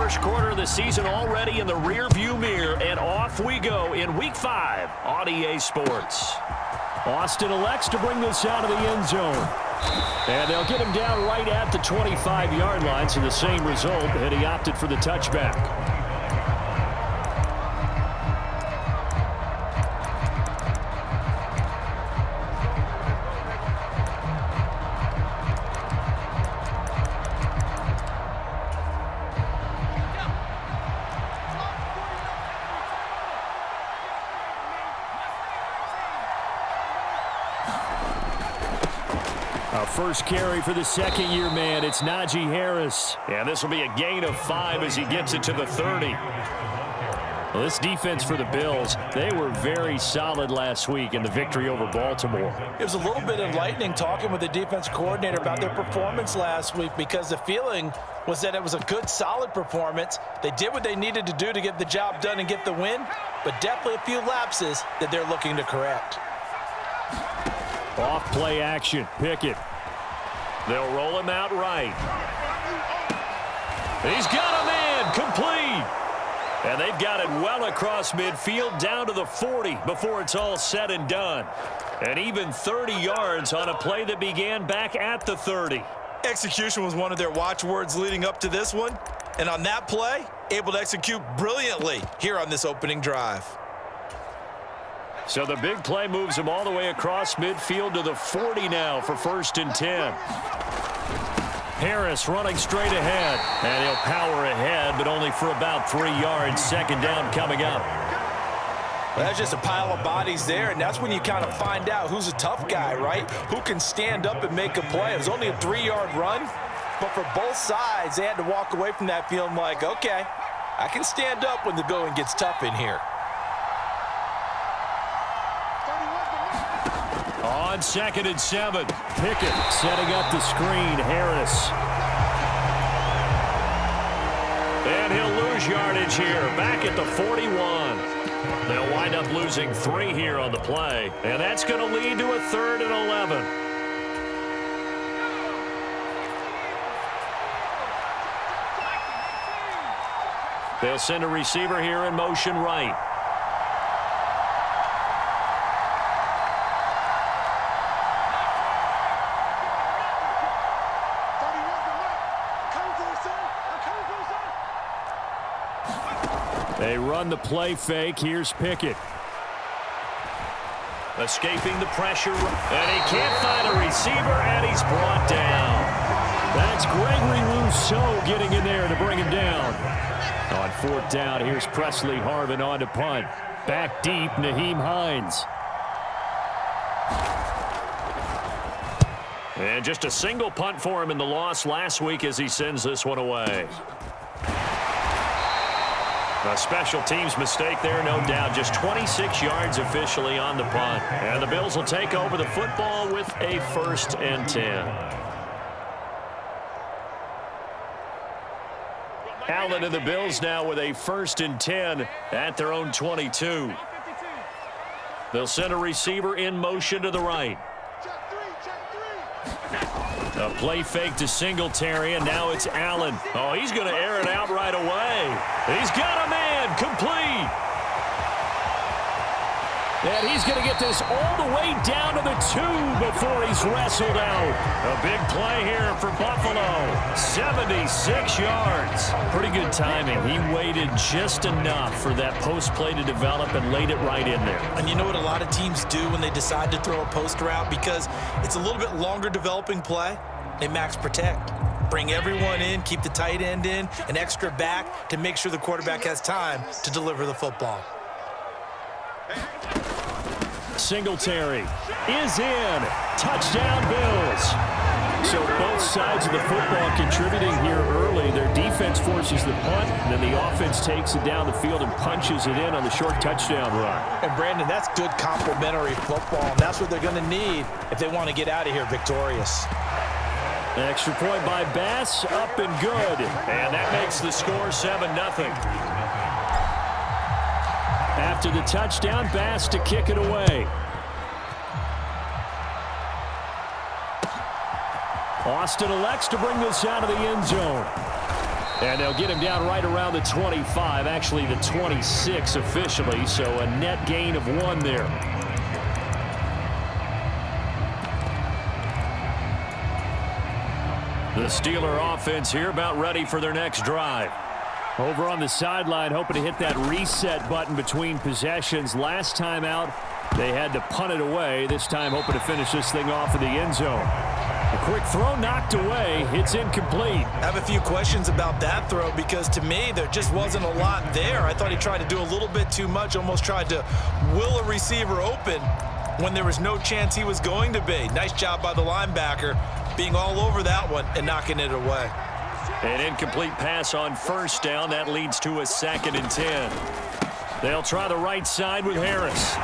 First quarter of the season already in the rearview mirror, and off we go in Week 5 on EA Sports. Austin elects to bring this out of the end zone. And they'll get him down right at the 25-yard line, so the same result, and he opted for the touchback. First carry for the second-year man. It's Najee Harris. And this will be a gain of 5 as he gets it to the 30. Well, this defense for the Bills, they were very solid last week in the victory over Baltimore. It was a little bit enlightening talking with the defense coordinator about their performance last week, because the feeling was that it was a good, solid performance. They did what they needed to do to get the job done and get the win, but definitely a few lapses that they're looking to correct. Off play action. Pickett. They'll roll him out right. He's got a man complete. And they've got it well across midfield down to the 40 before it's all said and done. And even 30 yards on a play that began back at the 30. Execution was one of their watchwords leading up to this one. And on that play, able to execute brilliantly here on this opening drive. So the big play moves him all the way across midfield to the 40 now for 1st and 10. Harris running straight ahead. And he'll power ahead, but only for about 3 yards. Second down coming up. Well, that's just a pile of bodies there, and that's when you kind of find out who's a tough guy, right? Who can stand up and make a play. It was only a 3-yard run, but for both sides, they had to walk away from that feeling like, okay, I can stand up when the going gets tough in here. On 2nd and 7, Pickett setting up the screen. Harris. And he'll lose yardage here, back at the 41. They'll wind up losing 3 here on the play, and that's going to lead to a 3rd and 11. They'll send a receiver here in motion right. They run the play fake. Here's Pickett. Escaping the pressure. And he can't find a receiver, and he's brought down. That's Gregory Rousseau getting in there to bring him down. On 4th down, here's Presley Harvin on to punt. Back deep, Nyheim Hines. And just a single punt for him in the loss last week as he sends this one away. A special teams mistake there, no doubt. Just 26 yards officially on the punt. And the Bills will take over the football with a 1st and 10. Allen and the Bills now with a 1st and 10 at their own 22. They'll send a receiver in motion to the right. A play fake to Singletary, and now it's Allen. Oh, he's going to air it out right away. He's got a man complete. And he's going to get this all the way down to the 2 before he's wrestled out. A big play here for Buffalo. 76 yards. Pretty good timing. He waited just enough for that post play to develop and laid it right in there. And you know what a lot of teams do when they decide to throw a post route? Because it's a little bit longer developing play, they max protect. Bring everyone in, keep the tight end in, an extra back to make sure the quarterback has time to deliver the football. Singletary is in. Touchdown, Bills. So both sides of the football contributing here early. Their defense forces the punt, and then the offense takes it down the field and punches it in on the short touchdown run. And, Brandon, that's good complementary football, and that's what they're going to need if they want to get out of here victorious. An extra point by Bass, up and good. And that makes the score 7-0. After the touchdown, Bass to kick it away. Austin elects to bring this out of the end zone. And they'll get him down right around the 25, actually the 26 officially, so a net gain of 1 there. The Steeler offense here about ready for their next drive. Over on the sideline, hoping to hit that reset button between possessions. Last time out, they had to punt it away. This time, hoping to finish this thing off in the end zone. A quick throw knocked away. It's incomplete. I have a few questions about that throw because to me, there just wasn't a lot there. I thought he tried to do a little bit too much, almost tried to will a receiver open when there was no chance he was going to be. Nice job by the linebacker being all over that one and knocking it away. An incomplete pass on first down. That leads to a 2nd and 10. They'll try the right side with Harris.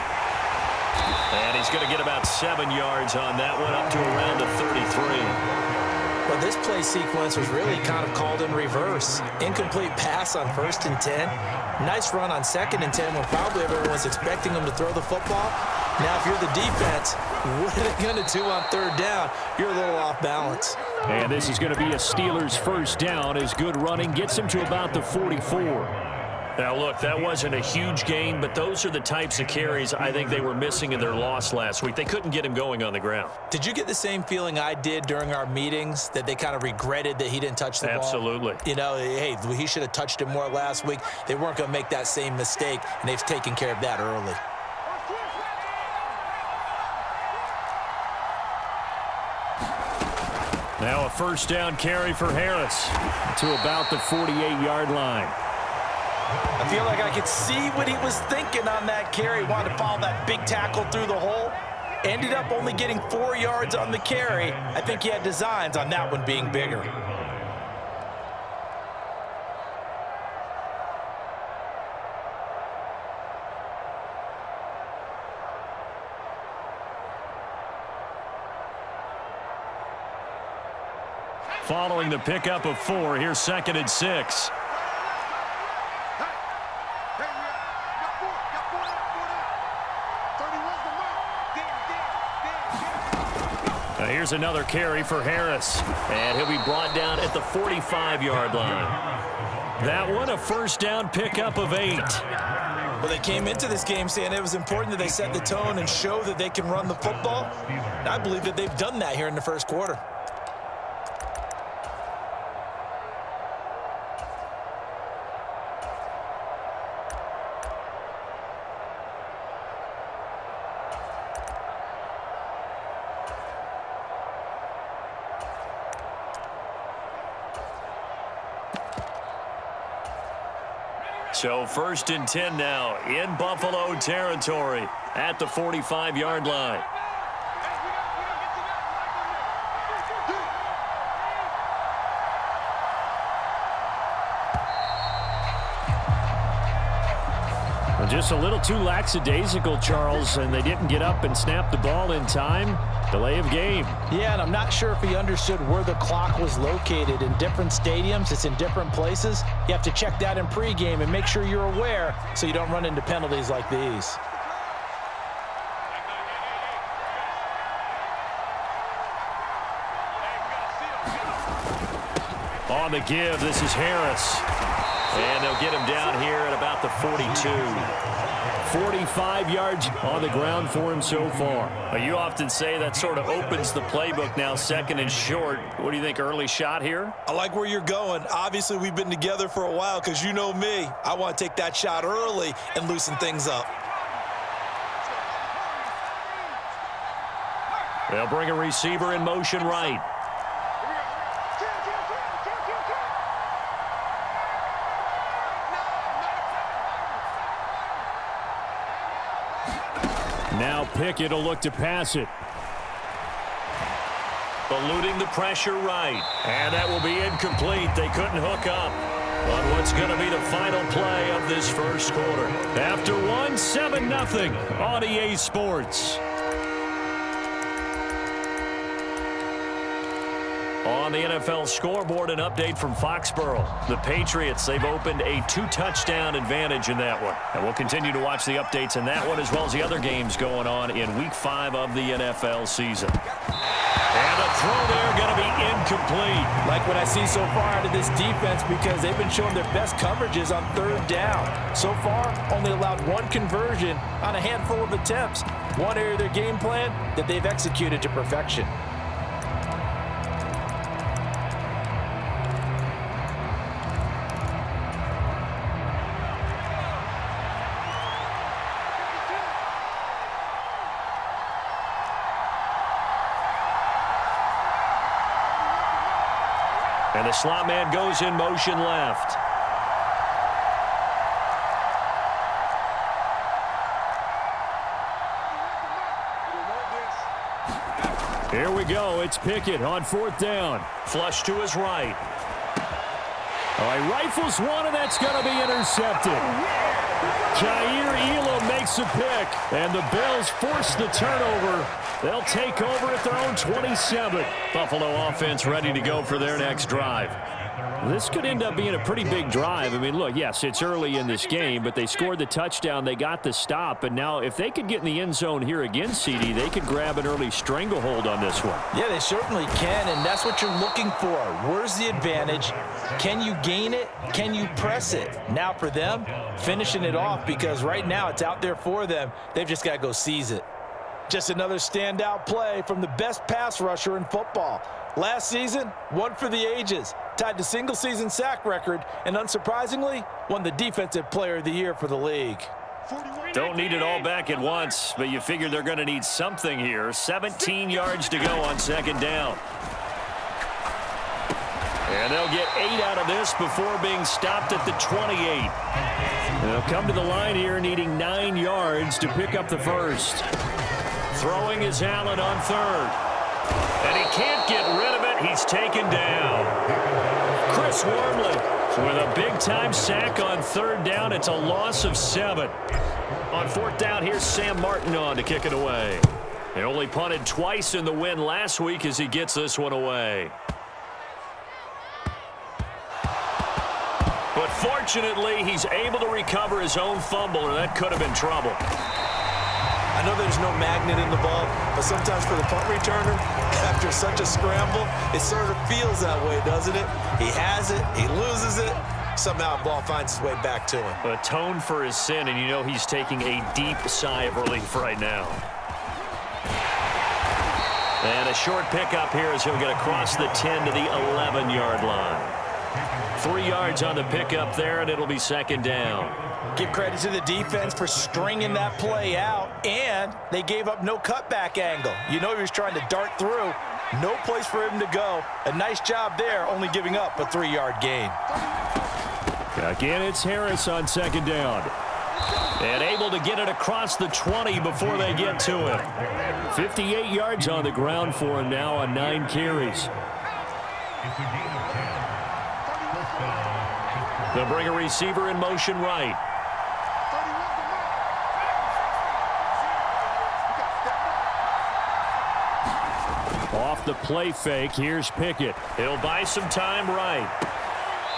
And he's going to get about 7 yards on that one, up to around the 33. Well, this play sequence was really kind of called in reverse. Incomplete pass on 1st and 10. Nice run on 2nd and 10 when probably everyone's expecting him to throw the football. Now, if you're the defense, what are they going to do on 3rd down? You're a little off balance. And this is going to be a Steelers first down as good running gets him to about the 44. Now, look, that wasn't a huge gain, but those are the types of carries I think they were missing in their loss last week. They couldn't get him going on the ground. Did you get the same feeling I did during our meetings, that they kind of regretted that he didn't touch the ball? Absolutely. You know, hey, he should have touched it more last week. They weren't going to make that same mistake, and they've taken care of that early. Now a first down carry for Harris to about the 48-yard line. I feel like I could see what he was thinking on that carry. Wanted to follow that big tackle through the hole. Ended up only getting 4 yards on the carry. I think he had designs on that one being bigger. Following the pickup of 4, here's 2nd and 6. Now here's another carry for Harris. And he'll be brought down at the 45-yard line. That one, a first down pickup of 8. Well, they came into this game saying it was important that they set the tone and show that they can run the football. And I believe that they've done that here in the first quarter. So 1st and 10 now in Buffalo territory at the 45-yard line. Just a little too lackadaisical, Charles, and they didn't get up and snap the ball in time. Delay of game. Yeah, and I'm not sure if he understood where the clock was located. In different stadiums, it's in different places. You have to check that in pregame and make sure you're aware so you don't run into penalties like these. On the give, this is Harris. And they'll get him down here at about the 42. 45 yards on the ground for him so far. Well, you often say that sort of opens the playbook now, 2nd and short. What do you think, early shot here? I like where you're going. Obviously, we've been together for a while because you know me. I want to take that shot early and loosen things up. They'll bring a receiver in motion right. Now Pickett will look to pass it. Eluding the pressure right. And that will be incomplete. They couldn't hook up on what's going to be the final play of this first quarter. After one, 7-0 on EA Sports. On the NFL scoreboard, an update from Foxborough. The Patriots, they've opened a 2-touchdown advantage in that one. And we'll continue to watch the updates in that one as well as the other games going on in Week 5 of the NFL season. And the throw there going to be incomplete. Like what I see so far out of this defense, because they've been showing their best coverages on third down. So far, only allowed one conversion on a handful of attempts. One area of their game plan that they've executed to perfection. And the slot man goes in motion left. Here we go. It's Pickett on fourth down. Flush to his right. He rifles one, and that's going to be intercepted. Jair Elam makes a pick, and the Bills force the turnover. They'll take over at their own 27. Buffalo offense ready to go for their next drive. This could end up being a pretty big drive. I mean, look, yes, it's early in this game, but they scored the touchdown. They got the stop. And now if they could get in the end zone here again, CD, they could grab an early stranglehold on this one. Yeah, they certainly can, and that's what you're looking for. Where's the advantage? Can you gain it? Can you press it? Now for them, finishing it off, because right now it's out there for them. They've just got to go seize it. Just another standout play from the best pass rusher in football. Last season, one for the ages, tied the single-season sack record, and unsurprisingly, won the Defensive Player of the Year for the league. Don't need it all back at once, but you figure they're going to need something here. 17 yards to go on second down. And they'll get 8 out of this before being stopped at the 28. They'll come to the line here needing 9 yards to pick up the first. Throwing is Allen on third. And he can't get rid of it. He's taken down. Chris Wormley with a big-time sack on third down. It's a loss of 7. On fourth down, here's Sam Martin on to kick it away. They only punted twice in the win last week as he gets this one away. But fortunately, he's able to recover his own fumble, or that could have been trouble. I know there's no magnet in the ball, but sometimes for the punt returner, after such a scramble, it sort of feels that way, doesn't it? He has it, he loses it, somehow the ball finds its way back to him. Atone for his sin, and you know he's taking a deep sigh of relief right now. And a short pickup here as he'll get across the 10 to the 11-yard line. 3 yards on the pickup there, and it'll be second down. Give credit to the defense for stringing that play out, and they gave up no cutback angle. You know he was trying to dart through. No place for him to go. A nice job there, only giving up a 3-yard gain. Again, it's Harris on second down. And able to get it across the 20 before they get to him. 58 yards on the ground for him now on 9 carries. They'll bring a receiver in motion right. Off the play fake, here's Pickett. He'll buy some time right.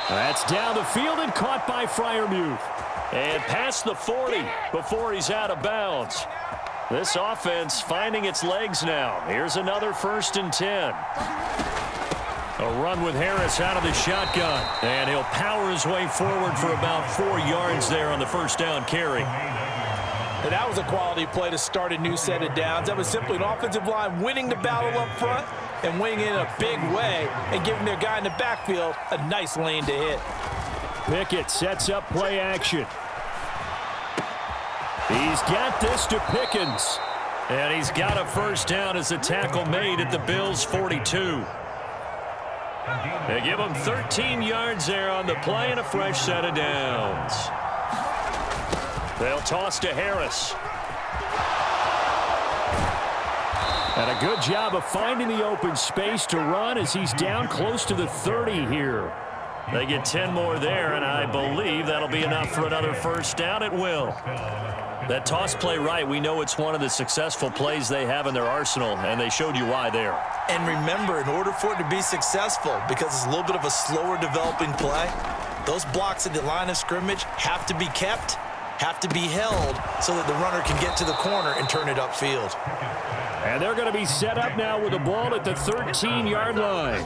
That's down the field and caught by Freiermuth. And past the 40 before he's out of bounds. This offense finding its legs now. Here's another 1st and 10. A run with Harris out of the shotgun. And he'll power his way forward for about 4 yards there on the first down carry. And that was a quality play to start a new set of downs. That was simply an offensive line winning the battle up front and winning it in a big way and giving their guy in the backfield a nice lane to hit. Pickett sets up play action. He's got this to Pickens. And he's got a first down as the tackle made at the Bills' 42. They give him 13 yards there on the play and a fresh set of downs. They'll toss to Harris. And a good job of finding the open space to run as he's down close to the 30 here. They get 10 more there, and I believe that'll be enough for another first down. It will. That toss play right, we know it's one of the successful plays they have in their arsenal, and they showed you why there. And remember, in order for it to be successful, because it's a little bit of a slower developing play, those blocks at the line of scrimmage have to be kept, have to be held so that the runner can get to the corner and turn it upfield. And they're going to be set up now with the ball at the 13-yard line.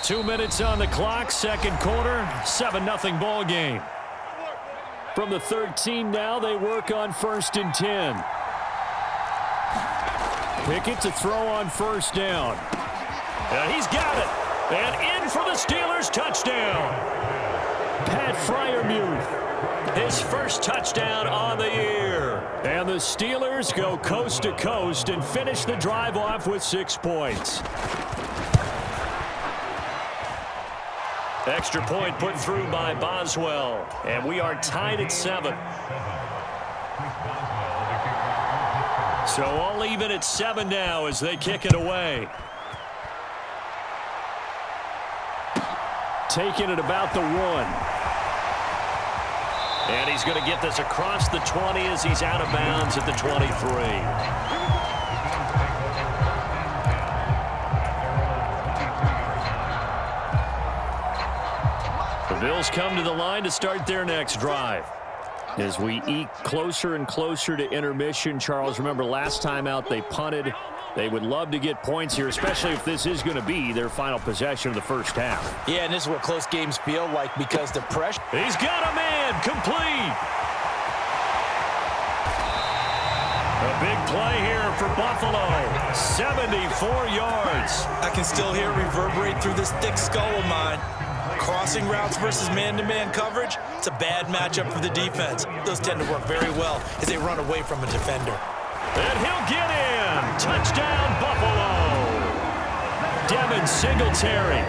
2 minutes on the clock, second quarter, 7-0 ball game. From the 13 now, they work on 1st and 10. Pickett to throw on first down. And he's got it. And in for the Steelers, touchdown. Pat Freiermuth, his first touchdown on the year. And the Steelers go coast to coast and finish the drive off with 6 points. Extra point put through by Boswell. And we are tied at 7. So all even at 7 now as they kick it away. Taking it about the 1. And he's going to get this across the 20 as he's out of bounds at the 23. The Bills come to the line to start their next drive. As we eke closer and closer to intermission, Charles, remember last time out they punted. They would love to get points here, especially if this is going to be their final possession of the first half. Yeah, and this is what close games feel like because the pressure. He's got a man complete. A big play here for Buffalo. 74 yards. I can still hear it reverberate through this thick skull of mine. Crossing routes versus man-to-man coverage, it's a bad matchup for the defense. Those tend to work very well as they run away from a defender. And he'll get in. Touchdown, Buffalo. Devin Singletary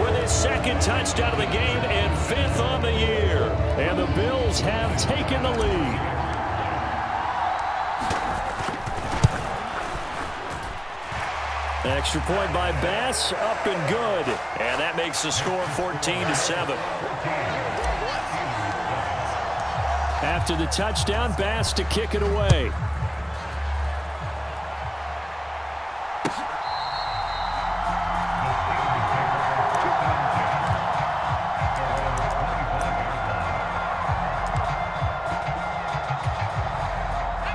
with his second touchdown of the game and 5th on the year. And the Bills have taken the lead. Extra point by Bass, up and good. And that makes the score 14-7. After the touchdown, Bass to kick it away.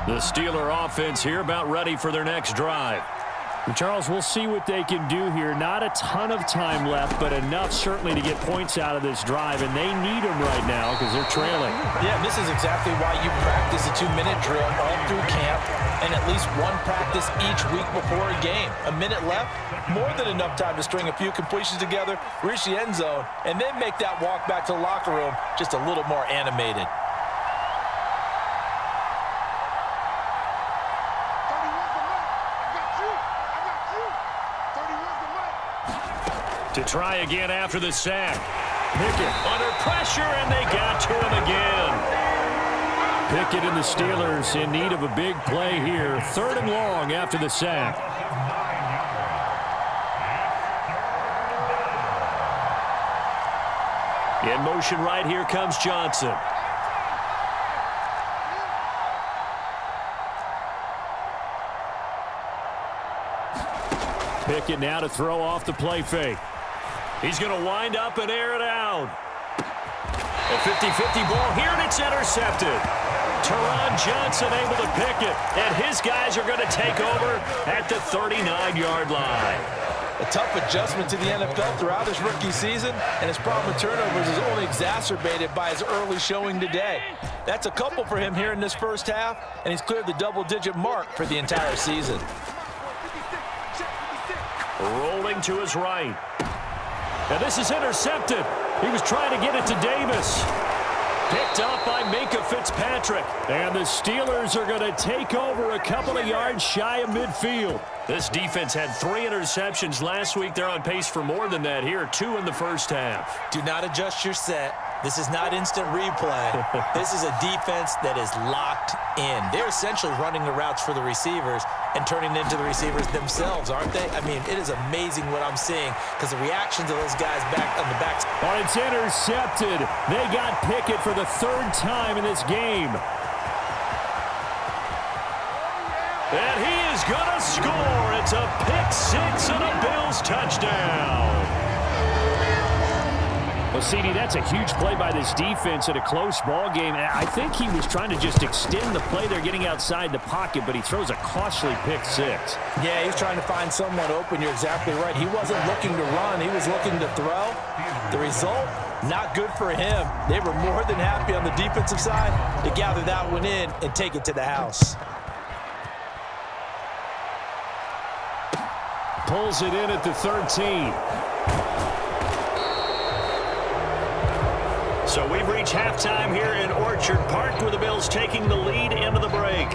The Steeler offense here about ready for their next drive. Charles, we'll see what they can do here. Not a ton of time left, but enough certainly to get points out of this drive, and they need them right now because they're trailing. Yeah, this is exactly why you practice a 2-minute drill all through camp and at least one practice each week before a game. A minute left, more than enough time to string a few completions together, reach the end zone, and then make that walk back to the locker room just a little more animated. To try again after the sack. Pickett under pressure, and they got to him again. Pickett and the Steelers in need of a big play here. 3rd and long after the sack. In motion right here comes Johnson. Pickett now to throw off the play fake. He's going to wind up and air it out. A 50-50 ball here, and it's intercepted. Teron Johnson able to pick it, and his guys are going to take over at the 39-yard line. A tough adjustment to the NFL throughout his rookie season, and his problem with turnovers is only exacerbated by his early showing today. That's a couple for him here in this first half, and he's cleared the double-digit mark for the entire season. Rolling to his right. And this is intercepted. He was trying to get it to Davis. Picked up by Minka Fitzpatrick. And the Steelers are going to take over a couple of yards shy of midfield. This defense had 3 interceptions last week. They're on pace for more than that here. 2 in the first half. Do not adjust your set. This is not instant replay. This is a defense that is locked in. They're essentially running the routes for the receivers and turning into the receivers themselves, aren't they? I mean, it is amazing what I'm seeing because the reaction to those guys back on the backs. Oh, it's intercepted. They got Pickett for the 3rd time in this game. And he is going to score. It's a pick 6 and a Bills touchdown. Well, CD, that's a huge play by this defense in a close ball game. I think he was trying to just extend the play there, getting outside the pocket, but he throws a costly pick six. Yeah, he's trying to find someone open. You're exactly right. He wasn't looking to run. He was looking to throw. The result, not good for him. They were more than happy on the defensive side to gather that one in and take it to the house. Pulls it in at the 13. So we've reached halftime here in Orchard Park with the Bills taking the lead into the break.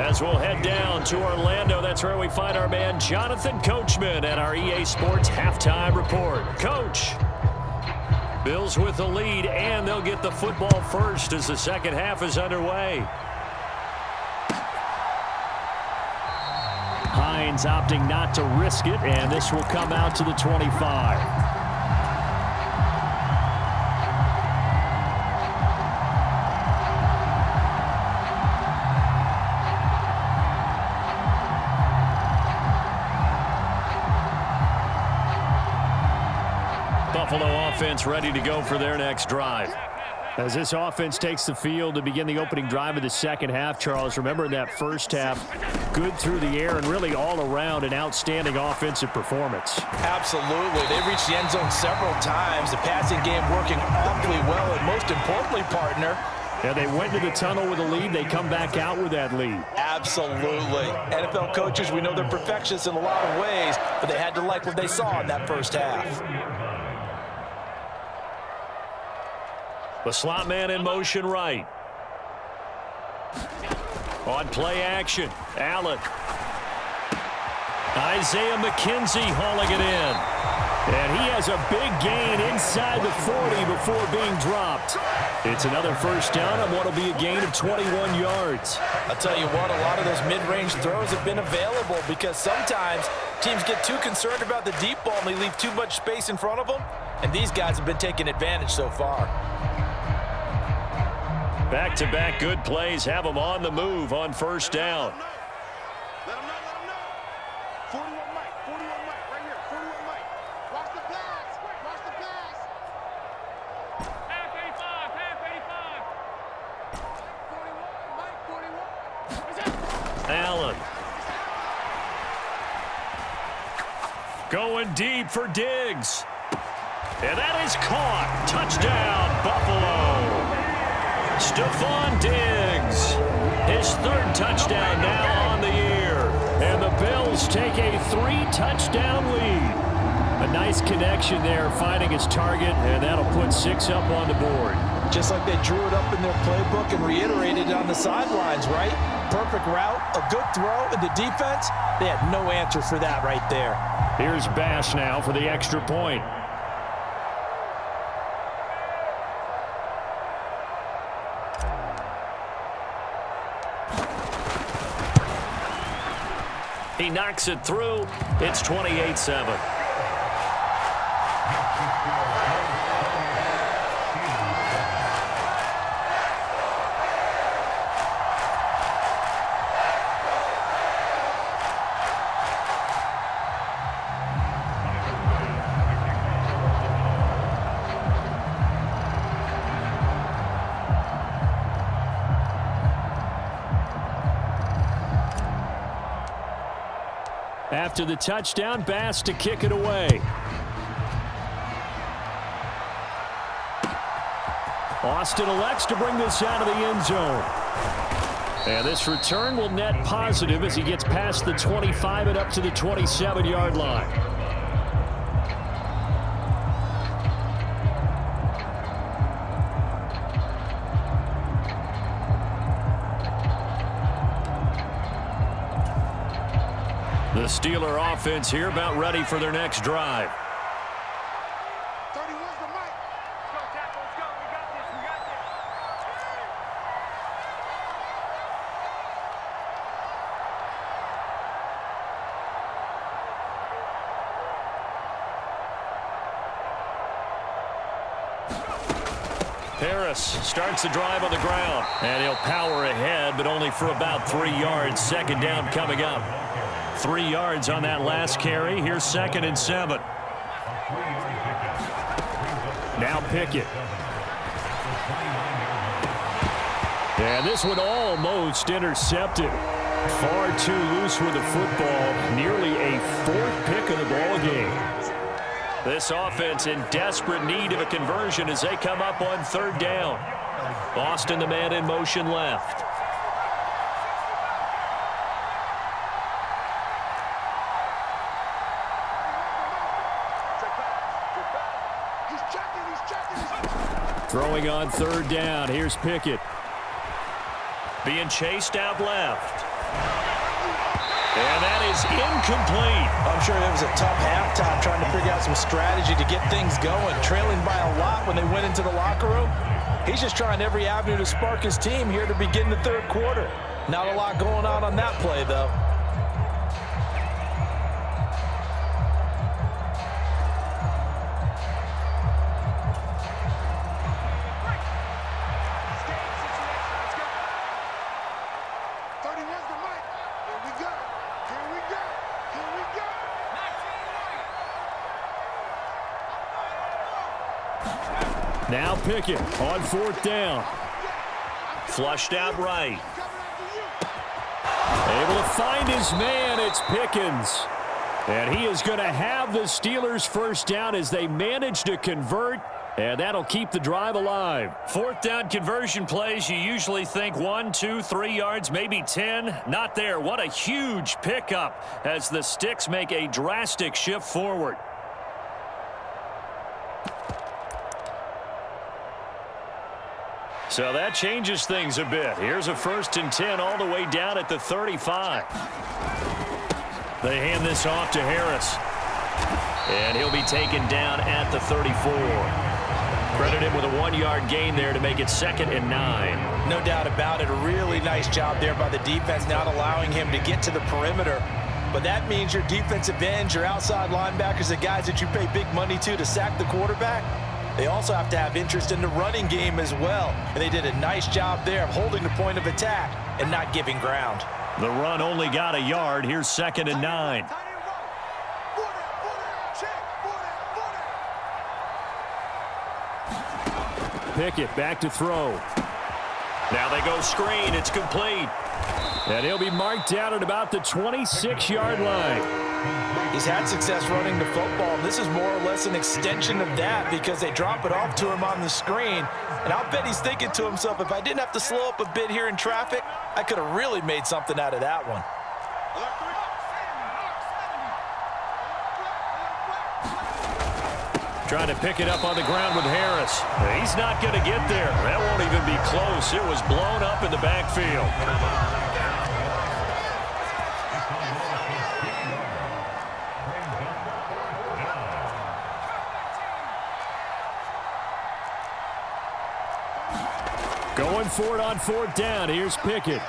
As we'll head down to Orlando, that's where we find our man Jonathan Coachman at our EA Sports Halftime Report. Coach, Bills with the lead, and they'll get the football first as the second half is underway. Hines opting not to risk it, and this will come out to the 25. Buffalo offense ready to go for their next drive. As this offense takes the field to begin the opening drive of the second half, Charles, remember in that first half, good through the air and really all around an outstanding offensive performance. Absolutely. They've reached the end zone several times. The passing game working awfully well, and most importantly, partner, yeah, they went to the tunnel with a lead. They come back out with that lead. Absolutely. NFL coaches, we know they're perfectionists in a lot of ways, but they had to like what they saw in that first half. The slot man in motion right. On play action, Allen. Isaiah McKenzie hauling it in. And he has a big gain inside the 40 before being dropped. It's another first down on what will be a gain of 21 yards. I'll tell you what, a lot of those mid-range throws have been available because sometimes teams get too concerned about the deep ball and they leave too much space in front of them. And these guys have been taking advantage so far. Back-to-back good plays have them on the move on first down. Let them know. 41 Mike, right here, 41 Mike. Watch the pass, Half 85. 41, Mike, 41. Allen. Going deep for Diggs. And that is caught. Touchdown, Buffalo. Stephon Diggs, his third touchdown now on the year. And the Bills take a 3-touchdown lead. A nice connection there, finding his target, and that'll put 6 up on the board. Just like they drew it up in their playbook and reiterated it on the sidelines, right? Perfect route, a good throw, and the defense, they had no answer for that right there. Here's Bass now for the extra point. He knocks it through. It's 28-7. After the touchdown, Bass to kick it away. Austin elects to bring this out of the end zone. And this return will net positive as he gets past the 25 and up to the 27-yard line. The Steeler offense here about ready for their next drive. 31's the Mike. Go, tackle, let's go. We got this. Harris starts the drive on the ground. And he'll power ahead, but only for about 3 yards. Second down coming up. 3 yards on that last carry. Here's 2nd and 7. Now Pickett. And this one almost intercepted. Far too loose with the football. Nearly a fourth pick of the ball game. This offense in desperate need of a conversion as they come up on third down. Boston, the man in motion left. Throwing on third down. Here's Pickett. Being chased out left. And that is incomplete. I'm sure it was a tough halftime trying to figure out some strategy to get things going. Trailing by a lot when they went into the locker room. He's just trying every avenue to spark his team here to begin the third quarter. Not a lot going on that play, though. Now Pickett on fourth down. Flushed out right. Able to find his man. It's Pickens. And he is going to have the Steelers first down as they manage to convert. And that'll keep the drive alive. Fourth down conversion plays, you usually think 1, 2, 3 yards, maybe 10. Not there. What a huge pickup as the Sticks make a drastic shift forward. So that changes things a bit. Here's a 1st and 10 all the way down at the 35. They hand this off to Harris. And he'll be taken down at the 34. Credit him with a 1-yard gain there to make it 2nd and 9. No doubt about it. A really nice job there by the defense, not allowing him to get to the perimeter. But that means your defensive ends, your outside linebackers, the guys that you pay big money to sack the quarterback, they also have to have interest in the running game as well. And they did a nice job there of holding the point of attack and not giving ground. The run only got a yard. Here's 2nd and 9. Pickett back to throw. Now they go screen. It's complete. And he'll be marked down at about the 26-yard line. He's had success running the football. This is more or less an extension of that because they drop it off to him on the screen. And I'll bet he's thinking to himself, if I didn't have to slow up a bit here in traffic, I could have really made something out of that one. Trying to pick it up on the ground with Harris. He's not going to get there. That won't even be close. It was blown up in the backfield. Going for it on fourth down. Here's Pickett.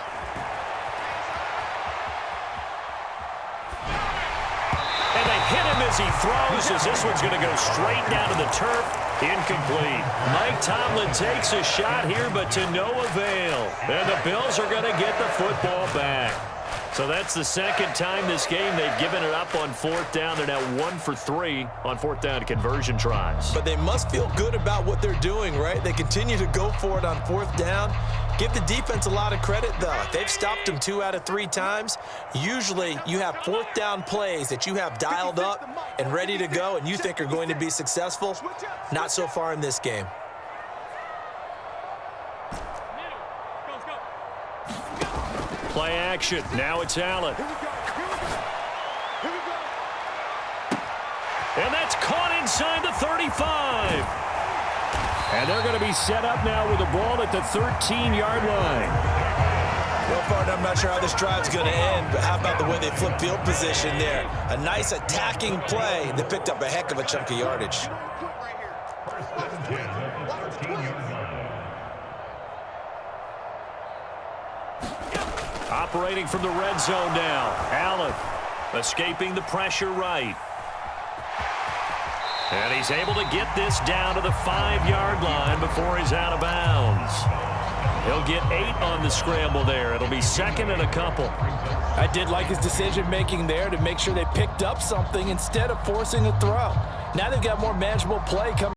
And they hit him as he throws, as this one's going to go straight down to the turf. Incomplete. Mike Tomlin takes a shot here, but to no avail. And the Bills are going to get the football back. So that's the second time this game they've given it up on fourth down. They're now 1 for 3 on fourth down conversion tries. But they must feel good about what they're doing, right? They continue to go for it on fourth down. Give the defense a lot of credit, though. They've stopped them 2 out of 3 times. Usually you have fourth down plays that you have dialed up and ready to go and you think are going to be successful. Not so far in this game. Play action. Now it's Allen. And that's caught inside the 35. And they're going to be set up now with the ball at the 13-yard line. Well, partner, I'm not sure how this drive's going to end, but how about the way they flip field position there? A nice attacking play that picked up a heck of a chunk of yardage. Operating from the red zone now. Allen escaping the pressure right. And he's able to get this down to the 5-yard line before he's out of bounds. He'll get 8 on the scramble there. It'll be 2nd and a couple. I did like his decision-making there to make sure they picked up something instead of forcing a throw. Now they've got more manageable play coming.